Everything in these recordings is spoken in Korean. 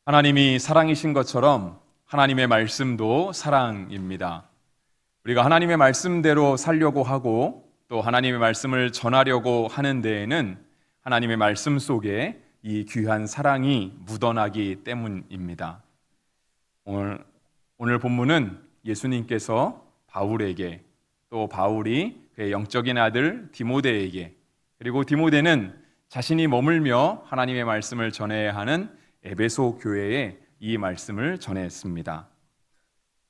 하나님이 사랑이신 것처럼 하나님의 말씀도 사랑입니다. 우리가 하나님의 말씀대로 살려고 하고 또 하나님의 말씀을 전하려고 하는 데에는 하나님의 말씀 속에 이 귀한 사랑이 묻어나기 때문입니다. 오늘 본문은 예수님께서 바울에게 또 바울이 그의 영적인 아들 디모데에게 그리고 디모데는 자신이 머물며 하나님의 말씀을 전해야 하는 에베소 교회에 이 말씀을 전했습니다.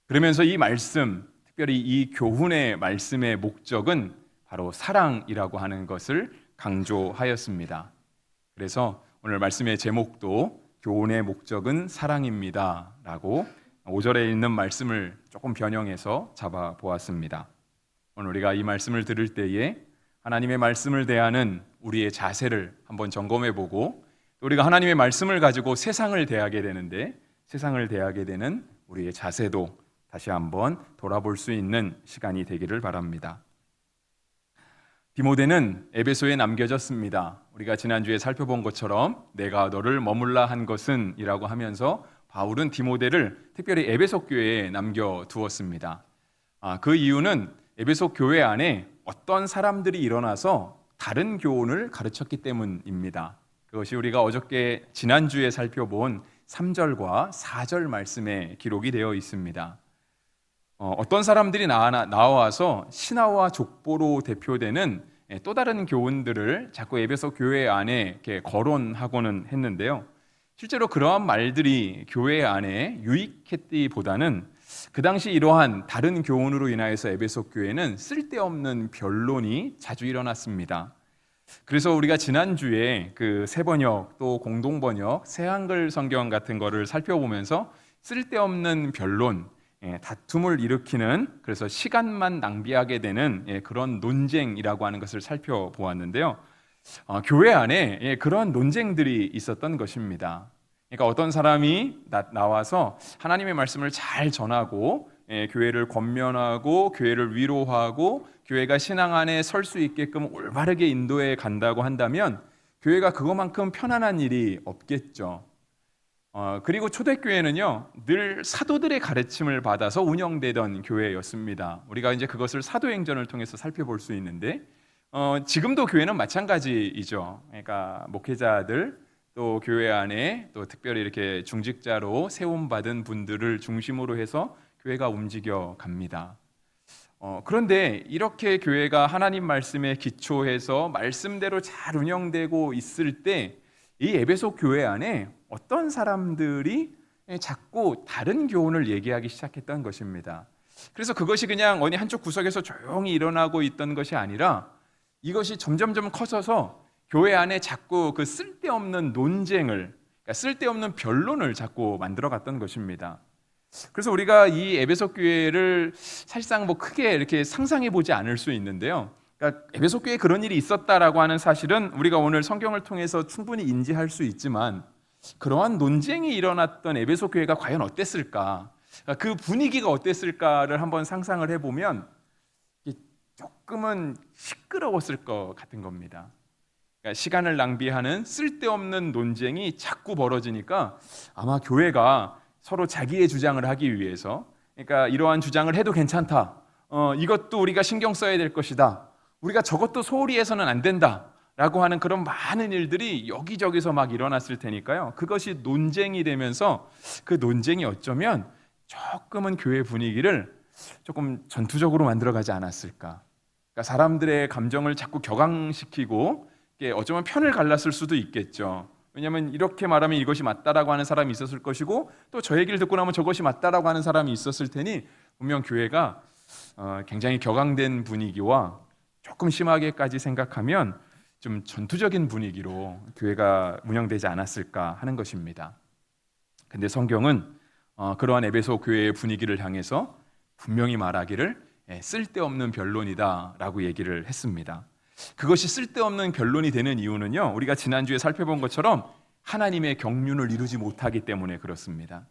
그러면서 이 말씀, 특별히 이 교훈의 말씀의 목적은 바로 사랑이라고 하는 것을 강조하였습니다. 그래서 오늘 말씀의 제목도 교훈의 목적은 사랑입니다 라고 5절에 있는 말씀을 조금 변형해서 잡아보았습니다. 오늘 우리가 이 말씀을 들을 때에 하나님의 말씀을 대하는 우리의 자세를 한번 점검해보고 우리가 하나님의 말씀을 가지고 세상을 대하게 되는데 세상을 대하게 되는 우리의 자세도 다시 한번 돌아볼 수 있는 시간이 되기를 바랍니다. 디모데는 에베소에 남겨졌습니다. 우리가 지난주에 살펴본 것처럼 내가 너를 머물라 한 것은 이라고 하면서 바울은 디모데를 특별히 에베소 교회에 남겨두었습니다. 그 이유는 에베소 교회 안에 어떤 사람들이 일어나서 다른 교훈을 가르쳤기 때문입니다. 그것이 우리가 어저께 지난주에 살펴본 3절과 4절 말씀에 기록이 되어 있습니다. 어떤 사람들이 나와서 신화와 족보로 대표되는 또 다른 교훈들을 자꾸 에베소 교회 안에 이렇게 거론하고는 했는데요. 실제로 그러한 말들이 교회 안에 유익했기보다는 그 당시 이러한 다른 교훈으로 인하여서 에베소 교회는 쓸데없는 변론이 자주 일어났습니다. 그래서 우리가 지난주에 그 새번역 또 공동번역 새한글 성경 같은 거를 살펴보면서 쓸데없는 변론, 다툼을 일으키는 그래서 시간만 낭비하게 되는 그런 논쟁이라고 하는 것을 살펴보았는데요. 교회 안에 그런 논쟁들이 있었던 것입니다. 그러니까 어떤 사람이 나와서 하나님의 말씀을 잘 전하고 교회를 권면하고 교회를 위로하고 교회가 신앙 안에 설 수 있게끔 올바르게 인도해 간다고 한다면 교회가 그것만큼 편안한 일이 없겠죠. 그리고 초대교회는요 늘 사도들의 가르침을 받아서 운영되던 교회였습니다. 우리가 이제 그것을 사도행전을 통해서 살펴볼 수 있는데 지금도 교회는 마찬가지이죠. 그러니까 목회자들 또 교회 안에 또 특별히 이렇게 중직자로 세움받은 분들을 중심으로 해서 교회가 움직여 갑니다. 그런데 이렇게 교회가 하나님 말씀에 기초해서 말씀대로 잘 운영되고 있을 때 이 에베소 교회 안에 어떤 사람들이 자꾸 다른 교훈을 얘기하기 시작했던 것입니다. 그래서 그것이 그냥 어디 한쪽 구석에서 조용히 일어나고 있던 것이 아니라 이것이 점점점 커져서 교회 안에 자꾸 그 쓸데없는 논쟁을, 그러니까 쓸데없는 변론을 자꾸 만들어갔던 것입니다. 그래서 우리가 이 에베소 교회를 사실상 크게 이렇게 상상해 보지 않을 수 있는데요. 그러니까 에베소 교회에 그런 일이 있었다라고 하는 사실은 우리가 오늘 성경을 통해서 충분히 인지할 수 있지만 그러한 논쟁이 일어났던 에베소 교회가 과연 어땠을까? 그러니까 그 분위기가 어땠을까를 한번 상상을 해보면 조금은 시끄러웠을 것 같은 겁니다. 그러니까 시간을 낭비하는 쓸데없는 논쟁이 자꾸 벌어지니까 아마 교회가 서로 자기의 주장을 하기 위해서 그러니까 이러한 주장을 해도 괜찮다. 이것도 우리가 신경 써야 될 것이다. 우리가 저것도 소홀히 해서는 안 된다. 라고 하는 그런 많은 일들이 여기저기서 막 일어났을 테니까요. 그것이 논쟁이 되면서 그 논쟁이 어쩌면 조금은 교회 분위기를 조금 전투적으로 만들어가지 않았을까. 그러니까 사람들의 감정을 자꾸 격앙시키고 어쩌면 편을 갈랐을 수도 있겠죠. 왜냐하면 이렇게 말하면 이것이 맞다라고 하는 사람이 있었을 것이고 또 저 얘기를 듣고 나면 저것이 맞다라고 하는 사람이 있었을 테니 분명 교회가 굉장히 격앙된 분위기와 조금 심하게까지 생각하면 좀 전투적인 분위기로 교회가 운영되지 않았을까 하는 것입니다. 근데 성경은 그러한 에베소 교회의 분위기를 향해서 분명히 말하기를 쓸데없는 변론이다라고 얘기를 했습니다. 그것이 쓸데없는 변론이 되는 이유는요, 우리가 지난주에 살펴본 것처럼 하나님의 경륜을 이루지 못하기 때문에 그렇습니다.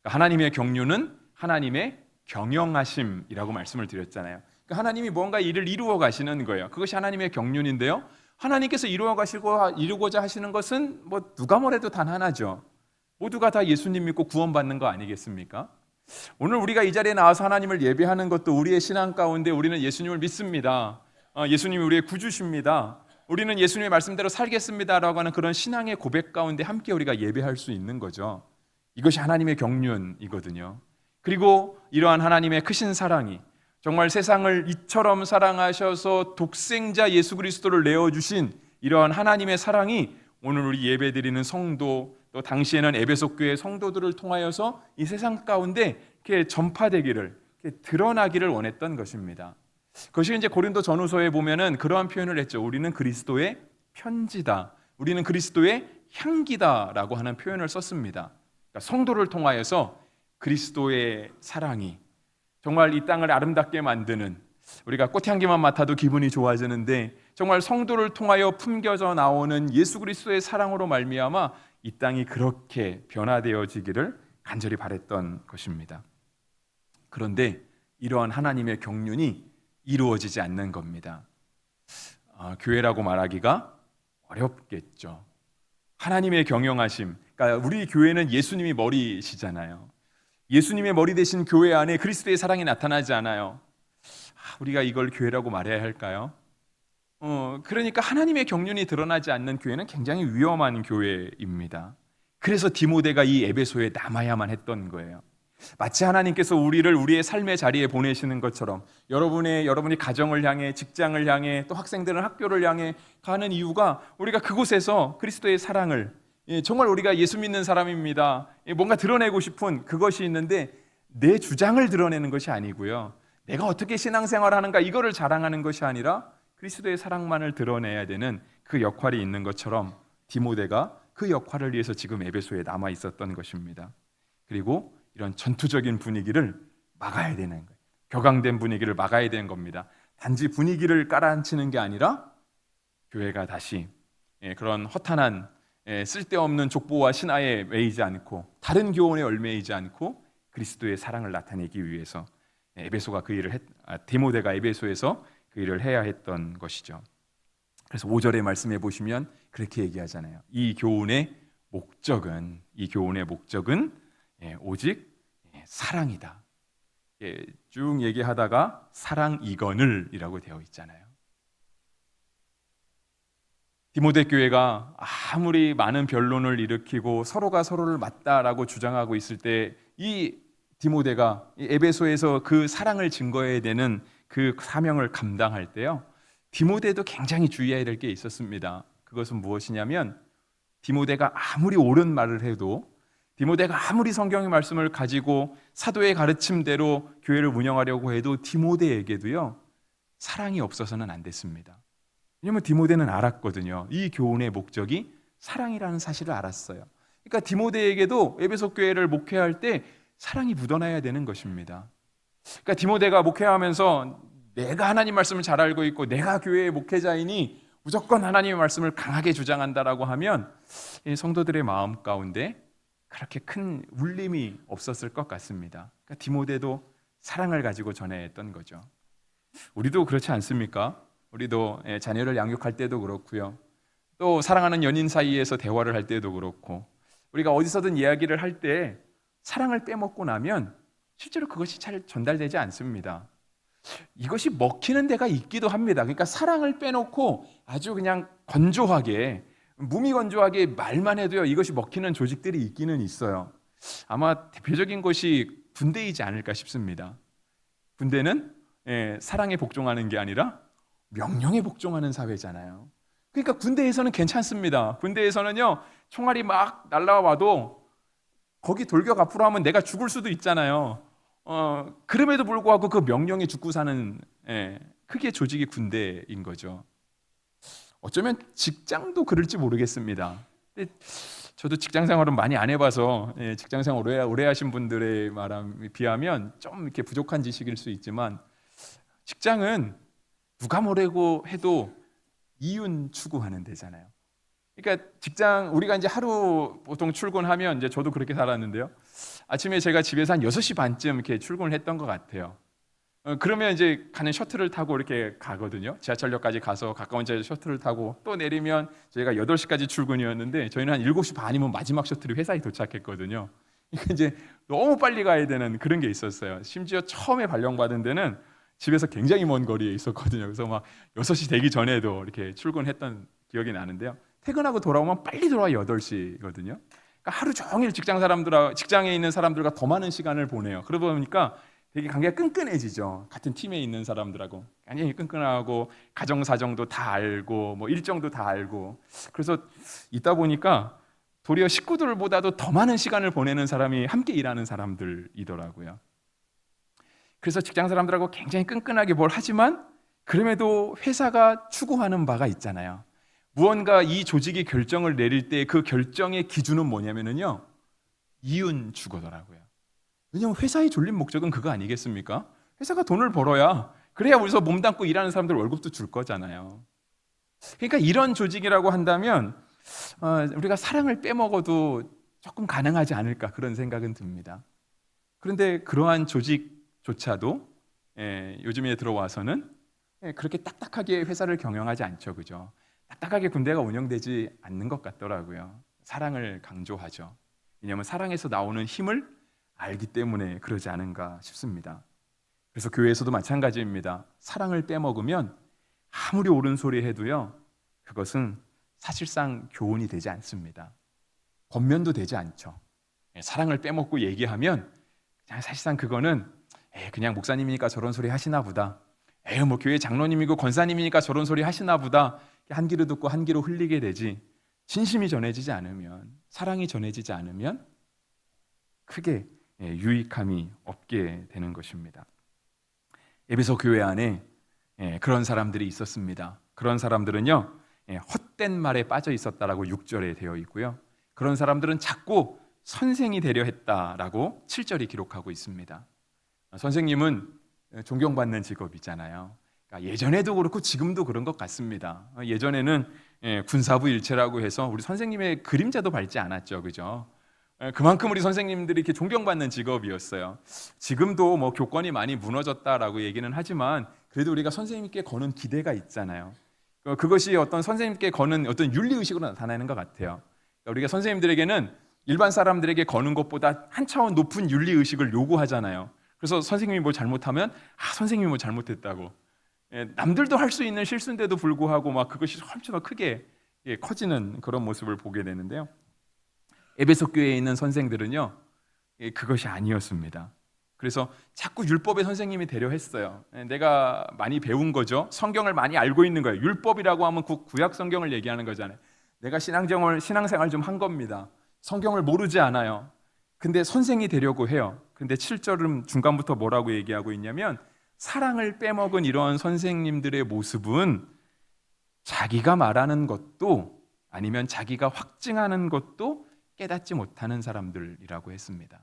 하나님의 경륜은 하나님의 경영하심이라고 말씀을 드렸잖아요. 하나님이 뭔가 일을 이루어 가시는 거예요. 그것이 하나님의 경륜인데요, 하나님께서 이루고자 하시는 것은 누가 뭐래도 단 하나죠. 모두가 다 예수님 믿고 구원받는 거 아니겠습니까? 오늘 우리가 이 자리에 나와서 하나님을 예배하는 것도 우리의 신앙 가운데 우리는 예수님을 믿습니다. 예수님이 우리의 구주십니다. 우리는 예수님의 말씀대로 살겠습니다라고 하는 그런 신앙의 고백 가운데 함께 우리가 예배할 수 있는 거죠. 이것이 하나님의 경륜이거든요. 그리고 이러한 하나님의 크신 사랑이 정말 세상을 이처럼 사랑하셔서 독생자 예수 그리스도를 내어주신 이러한 하나님의 사랑이 오늘 우리 예배드리는 성도, 또 당시에는 에베소 교회 성도들을 통하여서 이 세상 가운데 이렇게 전파되기를, 이렇게 드러나기를 원했던 것입니다. 그것이 이제 고린도 전후서에 보면은 그러한 표현을 했죠. 우리는 그리스도의 편지다, 우리는 그리스도의 향기다라고 하는 표현을 썼습니다. 그러니까 성도를 통하여서 그리스도의 사랑이 정말 이 땅을 아름답게 만드는, 우리가 꽃향기만 맡아도 기분이 좋아지는데 정말 성도를 통하여 품겨져 나오는 예수 그리스도의 사랑으로 말미암아 이 땅이 그렇게 변화되어지기를 간절히 바랬던 것입니다. 그런데 이러한 하나님의 경륜이 이루어지지 않는 겁니다. 교회라고 말하기가 어렵겠죠. 하나님의 경영하심, 그러니까 우리 교회는 예수님이 머리시잖아요. 예수님의 머리 대신 교회 안에 그리스도의 사랑이 나타나지 않아요. 우리가 이걸 교회라고 말해야 할까요? 그러니까 하나님의 경륜이 드러나지 않는 교회는 굉장히 위험한 교회입니다. 그래서 디모데가 이 에베소에 남아야만 했던 거예요. 마치 하나님께서 우리를 우리의 삶의 자리에 보내시는 것처럼 여러분이 가정을 향해, 직장을 향해, 또 학생들은 학교를 향해 가는 이유가 우리가 그곳에서 그리스도의 사랑을, 정말 우리가 예수 믿는 사람입니다, 뭔가 드러내고 싶은 그것이 있는데 내 주장을 드러내는 것이 아니고요, 내가 어떻게 신앙생활하는가 이거를 자랑하는 것이 아니라 그리스도의 사랑만을 드러내야 되는 그 역할이 있는 것처럼 디모데가 그 역할을 위해서 지금 에베소에 남아 있었던 것입니다. 그리고 이런 전투적인 분위기를 막아야 되는 거예요. 격앙된 분위기를 막아야 되는 겁니다. 단지 분위기를 깔아앉히는 게 아니라 교회가 다시 그런 허탄한 쓸데없는 족보와 신화에 매이지 않고 다른 교훈에 얽매이지 않고 그리스도의 사랑을 나타내기 위해서 디모데가 에베소에서 그 일을 해야 했던 것이죠. 그래서 5절의 말씀해 보시면 그렇게 얘기하잖아요. 이 교훈의 목적은 오직 사랑이다. 쭉 얘기하다가 사랑이거늘이라고 되어 있잖아요. 디모데 교회가 아무리 많은 변론을 일으키고 서로가 서로를 맞다라고 주장하고 있을 때 이 디모데가 에베소에서 그 사랑을 증거해야 되는 그 사명을 감당할 때요, 디모데도 굉장히 주의해야 될 게 있었습니다. 그것은 무엇이냐면 디모데가 아무리 옳은 말을 해도, 디모데가 아무리 성경의 말씀을 가지고 사도의 가르침대로 교회를 운영하려고 해도 디모데에게도요 사랑이 없어서는 안 됐습니다. 왜냐하면 디모데는 알았거든요. 이 교훈의 목적이 사랑이라는 사실을 알았어요. 그러니까 디모데에게도 에베소 교회를 목회할 때 사랑이 묻어나야 되는 것입니다. 그러니까 디모데가 목회하면서 내가 하나님 말씀을 잘 알고 있고 내가 교회의 목회자이니 무조건 하나님의 말씀을 강하게 주장한다라고 하면 성도들의 마음 가운데 그렇게 큰 울림이 없었을 것 같습니다. 그러니까 디모데도 사랑을 가지고 전해야 했던 거죠. 우리도 그렇지 않습니까? 우리도 자녀를 양육할 때도 그렇고요, 또 사랑하는 연인 사이에서 대화를 할 때도 그렇고, 우리가 어디서든 이야기를 할 때 사랑을 빼먹고 나면 실제로 그것이 잘 전달되지 않습니다. 이것이 먹히는 데가 있기도 합니다. 그러니까 사랑을 빼놓고 아주 그냥 건조하게, 무미건조하게 말만 해도요 이것이 먹히는 조직들이 있기는 있어요. 아마 대표적인 것이 군대이지 않을까 싶습니다. 군대는 사랑에 복종하는 게 아니라 명령에 복종하는 사회잖아요. 그러니까 군대에서는 괜찮습니다. 군대에서는요 총알이 막 날라와도 거기 돌격 앞으로 하면 내가 죽을 수도 있잖아요. 그럼에도 불구하고 그 명령에 죽고 사는 크게 조직이 군대인 거죠. 어쩌면 직장도 그럴지 모르겠습니다. 근데 저도 직장 생활은 많이 안 해봐서 직장 생활 오래 하신 분들의 말에 비하면 좀 이렇게 부족한 지식일 수 있지만, 직장은 누가 뭐라고 해도 이윤 추구하는 데잖아요. 그러니까 직장, 우리가 이제 하루 보통 출근하면, 이제 저도 그렇게 살았는데요, 아침에 제가 집에서 한 6시 반쯤 이렇게 출근을 했던 것 같아요. 그러면 이제 가는 셔틀을 타고 이렇게 가거든요. 지하철역까지 가서 가까운 지하 셔틀을 타고 또 내리면 저희가 8시까지 출근이었는데 저희는 한 7시 반이면 마지막 셔틀이 회사에 도착했거든요. 그러니까 이제 너무 빨리 가야 되는 그런 게 있었어요. 심지어 처음에 발령받은 데는 집에서 굉장히 먼 거리에 있었거든요. 그래서 막 6시 되기 전에도 이렇게 출근했던 기억이 나는데요. 퇴근하고 돌아오면 빨리 돌아와 8시거든요. 그러니까 하루 종일 직장에 있는 사람들과 더 많은 시간을 보내요. 그러다 보니까 되게 관계가 끈끈해지죠. 같은 팀에 있는 사람들하고 굉장히 끈끈하고 가정 사정도 다 알고 뭐 일정도 다 알고 그래서 있다 보니까 도리어 식구들보다도 더 많은 시간을 보내는 사람이 함께 일하는 사람들이더라고요. 그래서 직장 사람들하고 굉장히 끈끈하게 뭘 하지만 그럼에도 회사가 추구하는 바가 있잖아요. 무언가 이 조직이 결정을 내릴 때 그 결정의 기준은 뭐냐면요, 이윤 추구더라고요. 왜냐하면 회사의 졸린 목적은 그거 아니겠습니까? 회사가 돈을 벌어야 그래야 우리서 몸담고 일하는 사람들 월급도 줄 거잖아요. 그러니까 이런 조직이라고 한다면 우리가 사랑을 빼먹어도 조금 가능하지 않을까 그런 생각은 듭니다. 그런데 그러한 조직조차도 요즘에 들어와서는 그렇게 딱딱하게 회사를 경영하지 않죠, 그죠? 딱딱하게 군대가 운영되지 않는 것 같더라고요. 사랑을 강조하죠. 왜냐하면 사랑에서 나오는 힘을 알기 때문에 그러지 않은가 싶습니다. 그래서 교회에서도 마찬가지입니다. 사랑을 빼먹으면 아무리 옳은 소리 해도요, 그것은 사실상 교훈이 되지 않습니다. 권면도 되지 않죠. 사랑을 빼먹고 얘기하면 그냥 사실상 그거는 그냥 목사님이니까 저런 소리 하시나 보다. 뭐 교회 장로님이고 권사님이니까 저런 소리 하시나 보다. 한 귀로 듣고 한 귀로 흘리게 되지, 진심이 전해지지 않으면, 사랑이 전해지지 않으면 크게 유익함이 없게 되는 것입니다. 에베소 교회 안에 그런 사람들이 있었습니다. 그런 사람들은요, 헛된 말에 빠져 있었다라고 6절에 되어 있고요. 그런 사람들은 자꾸 선생이 되려 했다라고 7절이 기록하고 있습니다. 선생님은 존경받는 직업이잖아요. 그러니까 예전에도 그렇고 지금도 그런 것 같습니다. 예전에는 군사부 일체라고 해서 우리 선생님의 그림자도 밟지 않았죠, 그죠? 그만큼 우리 선생님들이 이렇게 존경받는 직업이었어요. 지금도 뭐 교권이 많이 무너졌다라고 얘기는 하지만 그래도 우리가 선생님께 거는 기대가 있잖아요. 그것이 어떤 선생님께 거는 어떤 윤리의식으로 나타나는 것 같아요. 우리가 선생님들에게는 일반 사람들에게 거는 것보다 한 차원 높은 윤리의식을 요구하잖아요. 그래서 선생님이 뭘 잘못하면 선생님이 뭐 잘못했다고, 남들도 할 수 있는 실수인데도 불구하고 막 그것이 훨씬 더 크게 커지는 그런 모습을 보게 되는데요. 에베소 교회에 있는 선생들은요, 그것이 아니었습니다. 그래서 자꾸 율법의 선생님이 되려 했어요. 내가 많이 배운 거죠. 성경을 많이 알고 있는 거예요. 율법이라고 하면 구약 성경을 얘기하는 거잖아요. 내가 신앙생활 좀 한 겁니다. 성경을 모르지 않아요. 근데 선생이 되려고 해요. 근데 7절은 중간부터 뭐라고 얘기하고 있냐면, 사랑을 빼먹은 이러한 선생님들의 모습은 자기가 말하는 것도 아니면 자기가 확증하는 것도 깨닫지 못하는 사람들이라고 했습니다.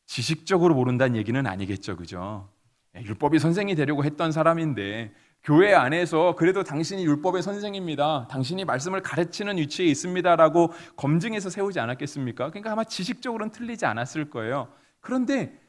지식적으로 모른다는 얘기는 아니겠죠, 그죠? 율법이 선생이 되려고 했던 사람인데 교회 안에서 그래도 당신이 율법의 선생입니다, 당신이 말씀을 가르치는 위치에 있습니다라고 검증해서 세우지 않았겠습니까? 그러니까 아마 지식적으로는 틀리지 않았을 거예요. 그런데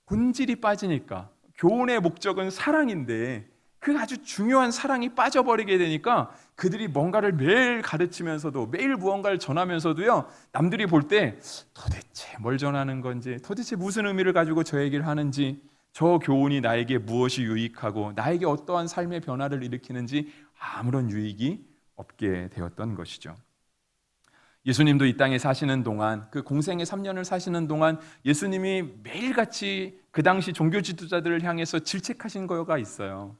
본질이 빠지니까, 교훈의 목적은 사랑인데 그 아주 중요한 사랑이 빠져버리게 되니까 그들이 뭔가를 매일 가르치면서도, 매일 무언가를 전하면서도요, 남들이 볼 때 도대체 뭘 전하는 건지, 도대체 무슨 의미를 가지고 저 얘기를 하는지, 저 교훈이 나에게 무엇이 유익하고 나에게 어떠한 삶의 변화를 일으키는지 아무런 유익이 없게 되었던 것이죠. 예수님도 이 땅에 사시는 동안, 그 공생의 3년을 사시는 동안 예수님이 매일같이 그 당시 종교 지도자들을 향해서 질책하신 거가 있어요.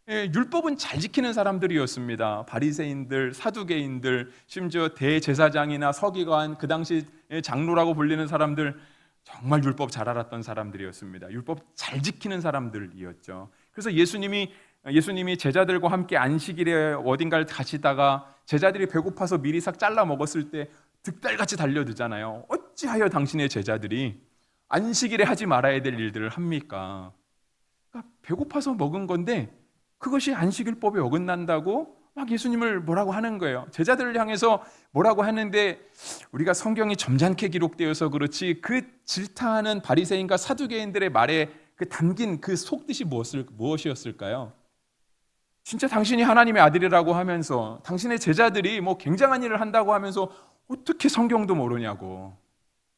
율법은 잘 지키는 사람들이었습니다. 바리새인들, 사두개인들, 심지어 대제사장이나 서기관, 그 당시 장로라고 불리는 사람들, 정말 율법 잘 알았던 사람들이었습니다. 율법 잘 지키는 사람들이었죠. 그래서 예수님이 제자들과 함께 안식일에 어딘가를 가시다가 제자들이 배고파서 미리 싹 잘라 먹었을 때 득달같이 달려들잖아요. 어찌하여 당신의 제자들이 안식일에 하지 말아야 될 일들을 합니까? 그러니까 배고파서 먹은 건데 그것이 안식일법에 어긋난다고 막 예수님을 뭐라고 하는 거예요. 제자들을 향해서 뭐라고 하는데, 우리가 성경이 점잖게 기록되어서 그렇지 그 질타하는 바리새인과 사두개인들의 말에 그 담긴 그 속뜻이 무엇이었을까요? 진짜 당신이 하나님의 아들이라고 하면서 당신의 제자들이 뭐 굉장한 일을 한다고 하면서 어떻게 성경도 모르냐고.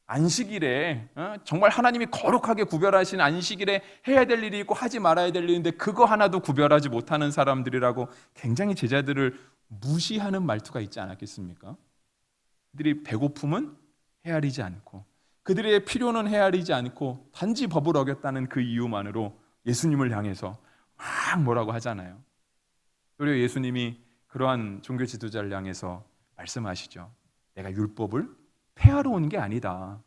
안식일에 정말 하나님이 거룩하게 구별하신 안식일에 해야 될 일이 있고 하지 말아야 될 일인데 그거 하나도 구별하지 못하는 사람들이라고 굉장히 제자들을 무시하는 말투가 있지 않았겠습니까? 그들이 배고픔은 헤아리지 않고 그들의 필요는 헤아리지 않고 단지 법을 어겼다는 그 이유만으로 예수님을 향해서 막 뭐라고 하잖아요. 그리고 예수님이 그러한 종교 지도자를 향해서 말씀하시죠. 내가 율법을 폐하러 온 게 아니다.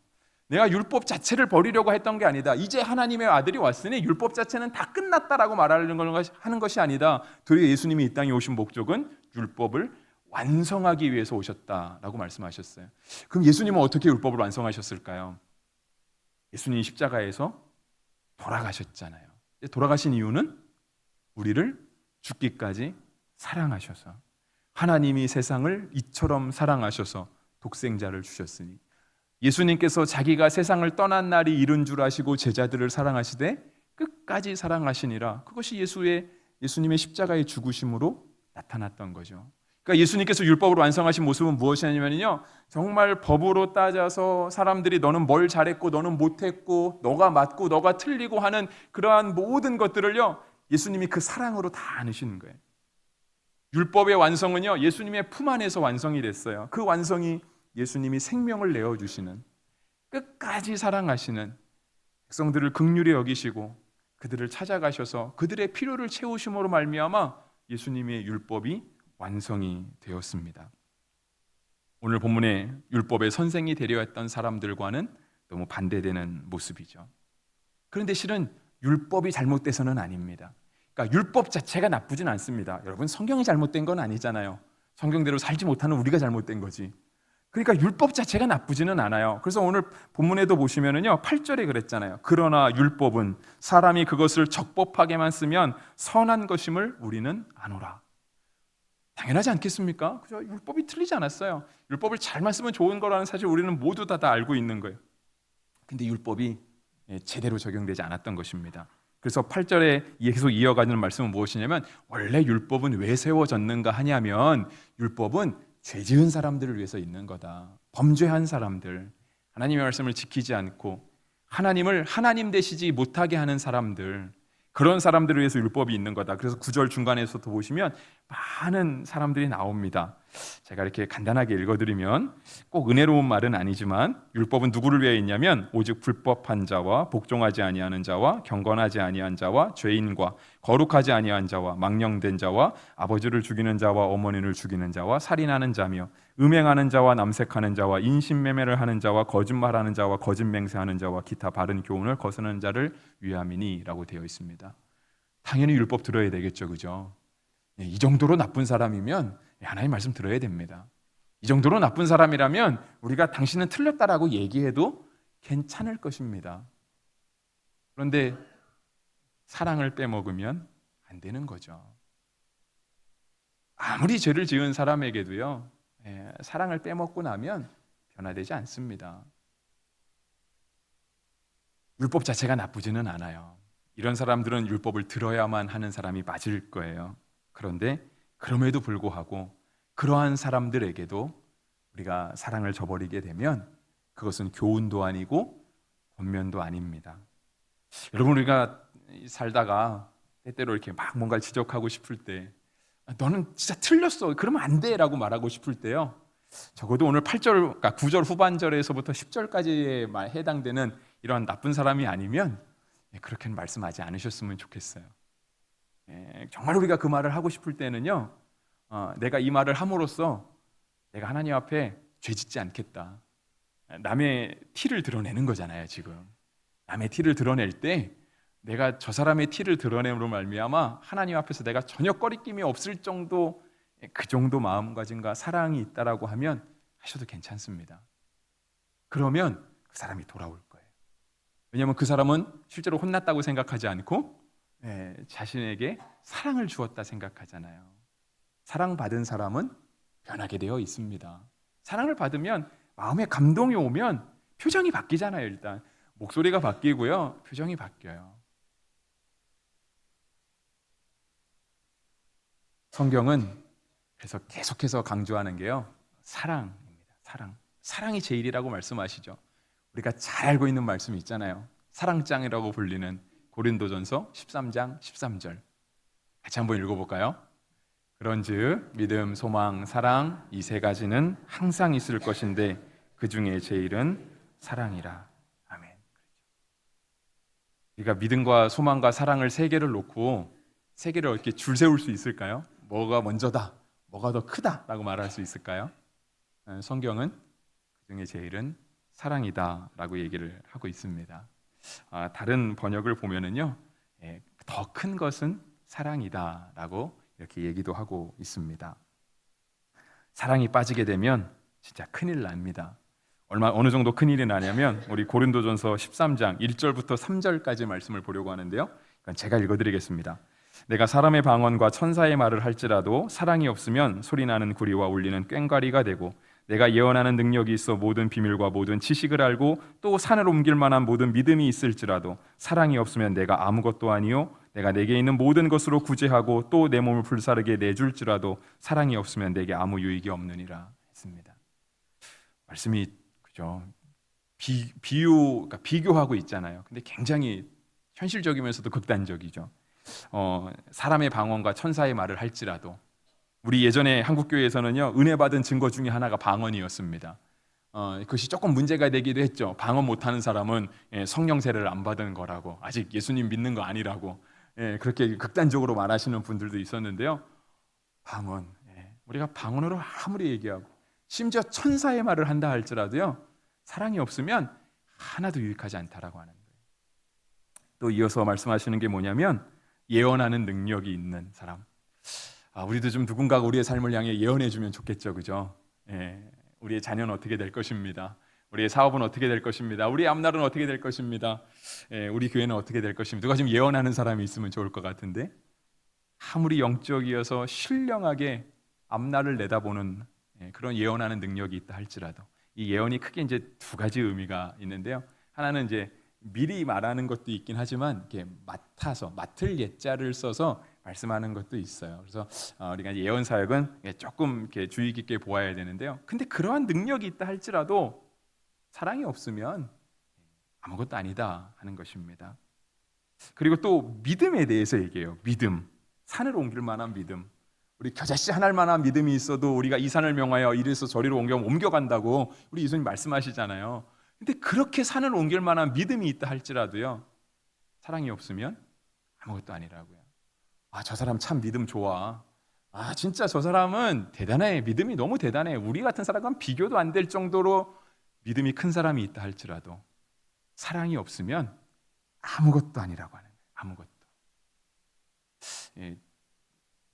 내가 율법 자체를 버리려고 했던 게 아니다. 이제 하나님의 아들이 왔으니 율법 자체는 다 끝났다라고 하는 것이 아니다. 도리어 예수님이 이 땅에 오신 목적은 율법을 완성하기 위해서 오셨다라고 말씀하셨어요. 그럼 예수님은 어떻게 율법을 완성하셨을까요? 예수님이 십자가에서 돌아가셨잖아요. 돌아가신 이유는 우리를 죽기까지 사랑하셔서, 하나님이 세상을 이처럼 사랑하셔서 독생자를 주셨으니, 예수님께서 자기가 세상을 떠난 날이 이른 줄 아시고 제자들을 사랑하시되 끝까지 사랑하시니라. 그것이 예수님의 십자가의 죽으심으로 나타났던 거죠. 그러니까 예수님께서 율법을 완성하신 모습은 무엇이냐면요, 정말 법으로 따져서 사람들이 너는 뭘 잘했고 너는 못했고 너가 맞고 너가 틀리고 하는 그러한 모든 것들을요, 예수님이 그 사랑으로 다 안으시는 거예요. 율법의 완성은요, 예수님의 품 안에서 완성이 됐어요. 그 완성이 예수님이 생명을 내어주시는, 끝까지 사랑하시는, 백성들을 긍휼히 여기시고 그들을 찾아가셔서 그들의 필요를 채우심으로 말미암아 예수님의 율법이 완성이 되었습니다. 오늘 본문의 율법의 선생이 되려 했던 사람들과는 너무 반대되는 모습이죠. 그런데 실은 율법이 잘못돼서는 아닙니다. 그러니까 율법 자체가 나쁘진 않습니다. 여러분, 성경이 잘못된 건 아니잖아요. 성경대로 살지 못하는 우리가 잘못된 거지. 그러니까 율법 자체가 나쁘지는 않아요. 그래서 오늘 본문에도 보시면은요, 8절에 그랬잖아요. 그러나 율법은 사람이 그것을 적법하게만 쓰면 선한 것임을 우리는 아노라. 당연하지 않겠습니까? 그죠? 율법이 틀리지 않았어요. 율법을 잘만 쓰면 좋은 거라는 사실 우리는 모두 다 알고 있는 거예요. 근데 율법이 제대로 적용되지 않았던 것입니다. 그래서 8절에 계속 이어가는 말씀은 무엇이냐면, 원래 율법은 왜 세워졌는가 하냐면, 율법은 죄 지은 사람들을 위해서 있는 거다. 범죄한 사람들, 하나님의 말씀을 지키지 않고 하나님을 하나님 되시지 못하게 하는 사람들, 그런 사람들을 위해서 율법이 있는 거다. 그래서 9절 중간에서도 보시면 많은 사람들이 나옵니다. 제가 이렇게 간단하게 읽어드리면, 꼭 은혜로운 말은 아니지만 율법은 누구를 위해 있냐면 오직 불법한 자와 복종하지 아니하는 자와 경건하지 아니한 자와 죄인과 거룩하지 아니한 자와 망령된 자와 아버지를 죽이는 자와 어머니를 죽이는 자와 살인하는 자며 음행하는 자와 남색하는 자와 인신매매를 하는 자와 거짓말하는 자와 거짓 맹세하는 자와 기타 바른 교훈을 거스르는 자를 위함이니라고 되어 있습니다. 당연히 율법 들어야 되겠죠, 그죠? 이 정도로 나쁜 사람이면 하나님 말씀 들어야 됩니다. 이 정도로 나쁜 사람이라면 우리가 당신은 틀렸다라고 얘기해도 괜찮을 것입니다. 그런데 사랑을 빼먹으면 안 되는 거죠. 아무리 죄를 지은 사람에게도요, 사랑을 빼먹고 나면 변화되지 않습니다. 율법 자체가 나쁘지는 않아요. 이런 사람들은 율법을 들어야만 하는 사람이 맞을 거예요. 그런데 그럼에도 불구하고 그러한 사람들에게도 우리가 사랑을 저버리게 되면 그것은 교훈도 아니고 권면도 아닙니다. 여러분, 우리가 살다가 때때로 이렇게 막 뭔가를 지적하고 싶을 때, 너는 진짜 틀렸어, 그러면 안 돼 라고 말하고 싶을 때요, 적어도 오늘 8절, 그러니까 9절 후반절에서부터 10절까지에 해당되는 이러한 나쁜 사람이 아니면 그렇게는 말씀하지 않으셨으면 좋겠어요. 정말 우리가 그 말을 하고 싶을 때는요, 내가 이 말을 함으로써 내가 하나님 앞에 죄짓지 않겠다, 남의 티를 드러내는 거잖아요. 지금 남의 티를 드러낼 때 내가 저 사람의 티를 드러냄으로 말미암아 하나님 앞에서 내가 전혀 꺼리낌이 없을 정도, 그 정도 마음가짐과 사랑이 있다라고 하면 하셔도 괜찮습니다. 그러면 그 사람이 돌아올 거예요. 왜냐하면 그 사람은 실제로 혼났다고 생각하지 않고 자신에게 사랑을 주었다 생각하잖아요. 사랑받은 사람은 변하게 되어 있습니다. 사랑을 받으면 마음에 감동이 오면 표정이 바뀌잖아요. 일단 목소리가 바뀌고요, 표정이 바뀌어요. 성경은 그래서 계속해서 강조하는 게요, 사랑입니다. 사랑이 제일이라고 말씀하시죠. 우리가 잘 알고 있는 말씀이 있잖아요. 사랑장이라고 불리는 고린도전서 13장 13절. 같이 한번 읽어볼까요? 그런즉 믿음, 소망, 사랑 이 세 가지는 항상 있을 것인데 그 중에 제일은 사랑이라. 아멘. 우리가 믿음과 소망과 사랑을 세 개를 놓고 세 개를 이렇게 줄 세울 수 있을까요? 뭐가 먼저다, 뭐가 더 크다라고 말할 수 있을까요? 성경은 그 중에 제일은 사랑이다라고 얘기를 하고 있습니다. 다른 번역을 보면은요, 더 큰 것은 사랑이다라고 이렇게 얘기도 하고 있습니다. 사랑이 빠지게 되면 진짜 큰일 납니다. 어느 정도 큰일이 나냐면 우리 고린도전서 13장 1절부터 3절까지 말씀을 보려고 하는데요. 제가 읽어드리겠습니다. 내가 사람의 방언과 천사의 말을 할지라도 사랑이 없으면 소리나는 구리와 울리는 꽹과리가 되고 내가 예언하는 능력이 있어 모든 비밀과 모든 지식을 알고 또 산을 옮길 만한 모든 믿음이 있을지라도 사랑이 없으면 내가 아무것도 아니요 내가 내게 있는 모든 것으로 구제하고 또 내 몸을 불사르게 내줄지라도 사랑이 없으면 내게 아무 유익이 없느니라 했습니다. 말씀이 그죠? 그러니까 비교하고 있잖아요. 근데 굉장히 현실적이면서도 극단적이죠. 사람의 방언과 천사의 말을 할지라도 우리 예전에 한국교회에서는요, 은혜 받은 증거 중에 하나가 방언이었습니다. 그것이 조금 문제가 되기도 했죠. 방언 못하는 사람은 성령 세례를 안 받은 거라고, 아직 예수님 믿는 거 아니라고, 그렇게 극단적으로 말하시는 분들도 있었는데요. 방언, 우리가 방언으로 아무리 얘기하고 심지어 천사의 말을 한다 할지라도요, 사랑이 없으면 하나도 유익하지 않다라고 하는 거예요. 또 이어서 말씀하시는 게 뭐냐면 예언하는 능력이 있는 사람. 우리도 좀 누군가가 우리의 삶을 향해 예언해 주면 좋겠죠, 그죠? 우리의 자녀는 어떻게 될 것입니다. 우리의 사업은 어떻게 될 것입니다. 우리 앞날은 어떻게 될 것입니다. 우리 교회는 어떻게 될 것입니다. 누가 좀 예언하는 사람이 있으면 좋을 것 같은데, 아무리 영적이어서 신령하게 앞날을 내다보는 그런 예언하는 능력이 있다 할지라도 이 예언이 크게 이제 두 가지 의미가 있는데요. 하나는 이제 미리 말하는 것도 있긴 하지만 이렇게 맡을 예자를 써서 말씀하는 것도 있어요. 그래서 우리가 예언 사역은 조금 이렇게 주의 깊게 보아야 되는데요. 근데 그러한 능력이 있다 할지라도 사랑이 없으면 아무것도 아니다 하는 것입니다. 그리고 또 믿음에 대해서 얘기해요. 믿음, 산을 옮길 만한 믿음. 우리 겨자씨 하나일 만한 믿음이 있어도 우리가 이 산을 명하여 이리서 저리로 옮겨간다고 우리 예수님 말씀하시잖아요. 근데 그렇게 산을 옮길 만한 믿음이 있다 할지라도요, 사랑이 없으면 아무것도 아니라고요. 저 사람 참 믿음 좋아. 진짜 저 사람은 대단해. 믿음이 너무 대단해. 우리 같은 사람과는 비교도 안 될 정도로 믿음이 큰 사람이 있다 할지라도 사랑이 없으면 아무것도 아니라고 하는 거예요. 아무것도.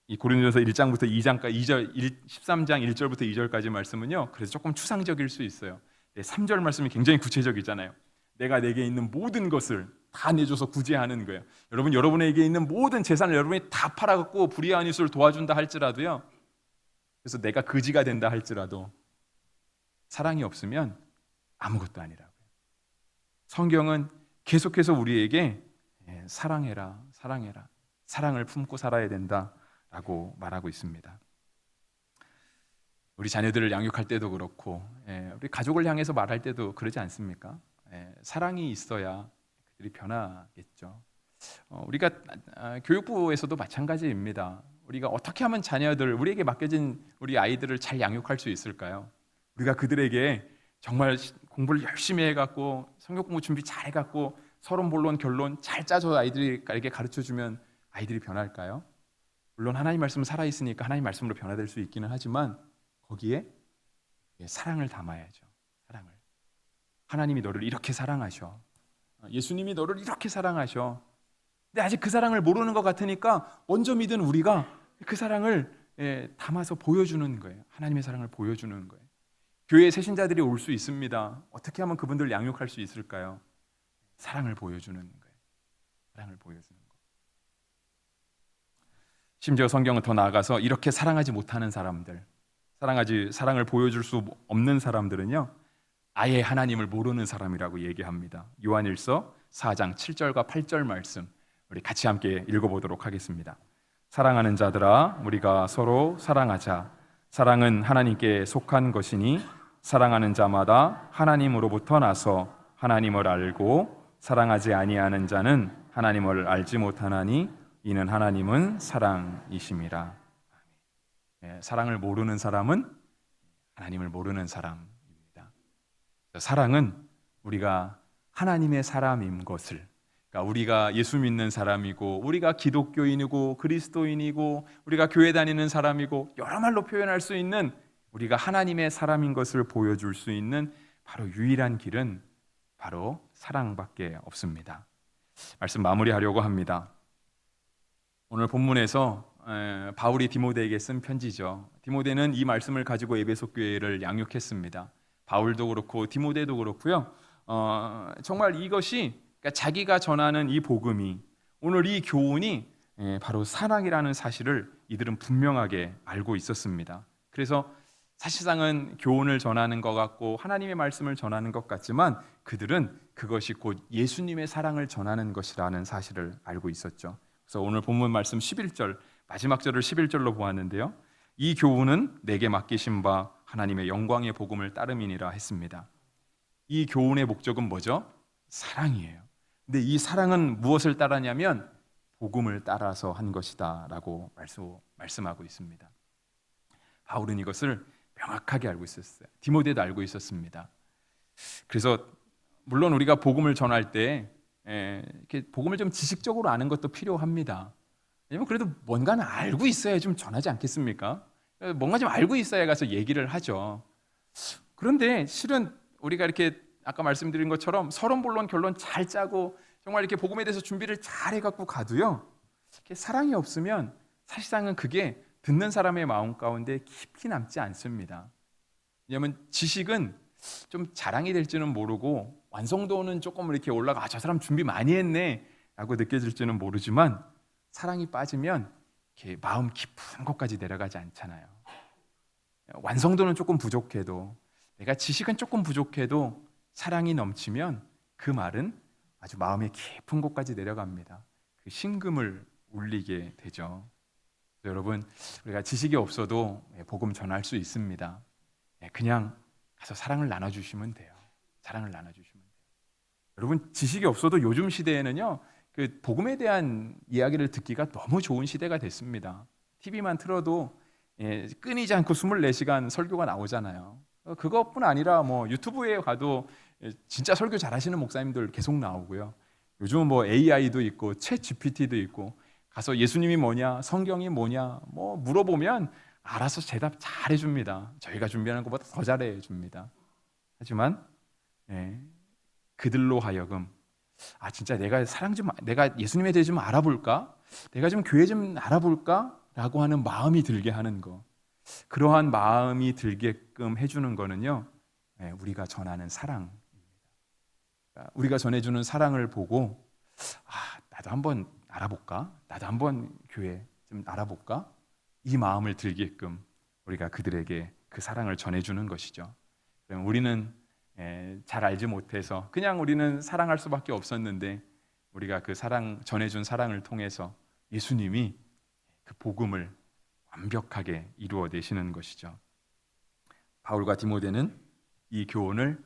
이 고린도전서 1장부터 13장 1절부터 2절까지 말씀은요, 그래서 조금 추상적일 수 있어요. 3절 말씀이 굉장히 구체적이잖아요. 내가 내게 있는 모든 것을 다 내줘서 구제하는 거예요. 여러분에게 있는 모든 재산을 여러분이 다 팔아갖고 불의한 이웃을 도와준다 할지라도요, 그래서 내가 거지가 된다 할지라도 사랑이 없으면 아무것도 아니라고요. 성경은 계속해서 우리에게 사랑해라, 사랑을 품고 살아야 된다라고 말하고 있습니다. 우리 자녀들을 양육할 때도 그렇고, 우리 가족을 향해서 말할 때도 그러지 않습니까? 사랑이 있어야 그들이 변하겠죠. 우리가 교육부에서도 마찬가지입니다. 우리가 어떻게 하면 우리에게 맡겨진 우리 아이들을 잘 양육할 수 있을까요? 우리가 그들에게 정말 공부를 열심히 해갖고 성경 공부 준비 잘 해갖고 서론, 본론, 결론 잘 짜서 아이들에게 가르쳐주면 아이들이 변할까요? 물론 하나님 말씀은 살아있으니까 하나님 말씀으로 변화될 수 있기는 하지만 거기에 사랑을 담아야죠. 사랑을. 하나님이 너를 이렇게 사랑하셔. 예수님이 너를 이렇게 사랑하셔. 근데 아직 그 사랑을 모르는 것 같으니까 먼저 믿은 우리가 그 사랑을 담아서 보여주는 거예요. 하나님의 사랑을 보여주는 거예요. 교회에 새신자들이 올 수 있습니다. 어떻게 하면 그분들 양육할 수 있을까요? 사랑을 보여주는 거예요. 사랑을 보여주는 거. 심지어 성경은 더 나아가서 이렇게 사랑하지 못하는 사람들, 사랑을 보여줄 수 없는 사람들은요, 아예 하나님을 모르는 사람이라고 얘기합니다. 요한일서 4장 7절과 8절 말씀 우리 같이 함께 읽어보도록 하겠습니다. 사랑하는 자들아, 우리가 서로 사랑하자. 사랑은 하나님께 속한 것이니 사랑하는 자마다 하나님으로부터 나서 하나님을 알고 사랑하지 아니하는 자는 하나님을 알지 못하나니 이는 하나님은 사랑이심이라. 사랑을 모르는 사람은 하나님을 모르는 사람입니다. 사랑은 우리가 하나님의 사람인 것을, 그러니까 우리가 예수 믿는 사람이고 우리가 기독교인이고 그리스도인이고 우리가 교회 다니는 사람이고 여러 말로 표현할 수 있는 우리가 하나님의 사람인 것을 보여줄 수 있는 바로 유일한 길은 바로 사랑밖에 없습니다. 말씀 마무리하려고 합니다. 오늘 본문에서 바울이 디모데에게 쓴 편지죠. 디모데는 이 말씀을 가지고 에베소 교회를 양육했습니다. 바울도 그렇고 디모데도 그렇고요. 정말 이것이, 그러니까 자기가 전하는 이 복음이, 오늘 이 교훈이 바로 사랑이라는 사실을 이들은 분명하게 알고 있었습니다. 그래서 사실상은 교훈을 전하는 것 같고 하나님의 말씀을 전하는 것 같지만 그들은 그것이 곧 예수님의 사랑을 전하는 것이라는 사실을 알고 있었죠. 그래서 오늘 본문 말씀 11절, 마지막 절을 11절로 보았는데요. 이 교훈은 내게 맡기신 바 하나님의 영광의 복음을 따름이니라 했습니다. 이 교훈의 목적은 뭐죠? 사랑이에요. 근데 이 사랑은 무엇을 따르냐면 복음을 따라서 한 것이다 라고 말씀하고 있습니다. 바울은 이것을 명확하게 알고 있었어요. 디모데도 알고 있었습니다. 그래서 물론 우리가 복음을 전할 때 이렇게 복음을 좀 지식적으로 아는 것도 필요합니다. 왜냐면 그래도 뭔가는 알고 있어야 좀 전하지 않겠습니까? 뭔가 좀 알고 있어야 가서 얘기를 하죠. 그런데 실은 우리가 이렇게 아까 말씀드린 것처럼 서론 본론 결론 잘 짜고 정말 이렇게 복음에 대해서 준비를 잘 해갖고 가도요, 이렇게 사랑이 없으면 사실상은 그게 듣는 사람의 마음 가운데 깊이 남지 않습니다. 왜냐하면 지식은 좀 자랑이 될지는 모르고 완성도는 조금 이렇게 올라가, 저 사람 준비 많이 했네 라고 느껴질지는 모르지만 사랑이 빠지면 이렇게 마음 깊은 곳까지 내려가지 않잖아요. 완성도는 조금 부족해도, 내가 지식은 조금 부족해도 사랑이 넘치면 그 말은 아주 마음의 깊은 곳까지 내려갑니다. 그 심금을 울리게 되죠. 여러분, 우리가 지식이 없어도 복음 전할 수 있습니다. 그냥 가서 사랑을 나눠주시면 돼요. 사랑을 나눠주시면 돼요. 여러분, 지식이 없어도 요즘 시대에는요, 그 복음에 대한 이야기를 듣기가 너무 좋은 시대가 됐습니다. TV만 틀어도 끊이지 않고 24시간 설교가 나오잖아요. 그것뿐 아니라 뭐 유튜브에 가도 진짜 설교 잘하시는 목사님들 계속 나오고요. 요즘은 뭐 AI도 있고 챗 GPT도 있고, 가서 예수님이 뭐냐, 성경이 뭐냐 뭐 물어보면 알아서 대답 잘 해줍니다. 저희가 준비하는 것보다 더 잘해 줍니다. 하지만 그들로 하여금 진짜 내가 예수님에 대해 좀 알아볼까? 내가 좀 교회 좀 알아볼까? 라고 하는 마음이 들게 하는 거, 그러한 마음이 들게끔 해주는 거는요, 우리가 전하는 사랑입니다. 우리가 전해주는 사랑을 보고 나도 한번 알아볼까? 나도 한번 교회 좀 알아볼까? 이 마음을 들게끔 우리가 그들에게 그 사랑을 전해주는 것이죠. 그럼 우리는 잘 알지 못해서 그냥 우리는 사랑할 수밖에 없었는데, 우리가 그 사랑, 전해준 사랑을 통해서 예수님이 그 복음을 완벽하게 이루어내시는 것이죠. 바울과 디모데는 이 교훈을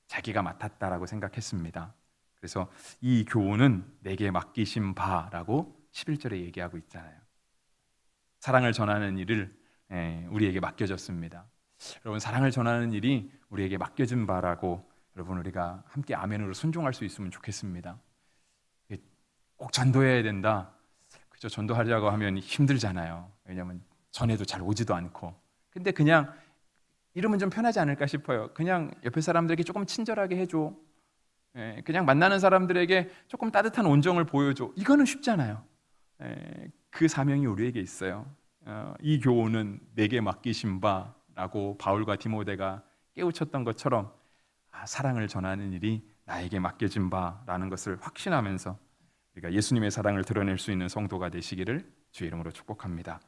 자기가 맡았다라고 생각했습니다. 그래서 이 교훈은 내게 맡기신 바라고 11절에 얘기하고 있잖아요. 사랑을 전하는 일을 우리에게 맡겨졌습니다. 여러분, 사랑을 전하는 일이 우리에게 맡겨진 바라고 여러분, 우리가 함께 아멘으로 순종할 수 있으면 좋겠습니다. 꼭 전도해야 된다. 그죠? 전도하려고 하면 힘들잖아요. 왜냐하면 전에도 잘 오지도 않고. 근데 그냥 이러면 좀 편하지 않을까 싶어요. 그냥 옆에 사람들에게 조금 친절하게 해줘. 그냥 만나는 사람들에게 조금 따뜻한 온정을 보여줘. 이거는 쉽잖아요. 그 사명이 우리에게 있어요. 이 교훈은 내게 맡기신 바라고 바울과 디모데가 깨우쳤던 것처럼 사랑을 전하는 일이 나에게 맡겨진 바라는 것을 확신하면서 우리가 예수님의 사랑을 드러낼 수 있는 성도가 되시기를 주의 이름으로 축복합니다.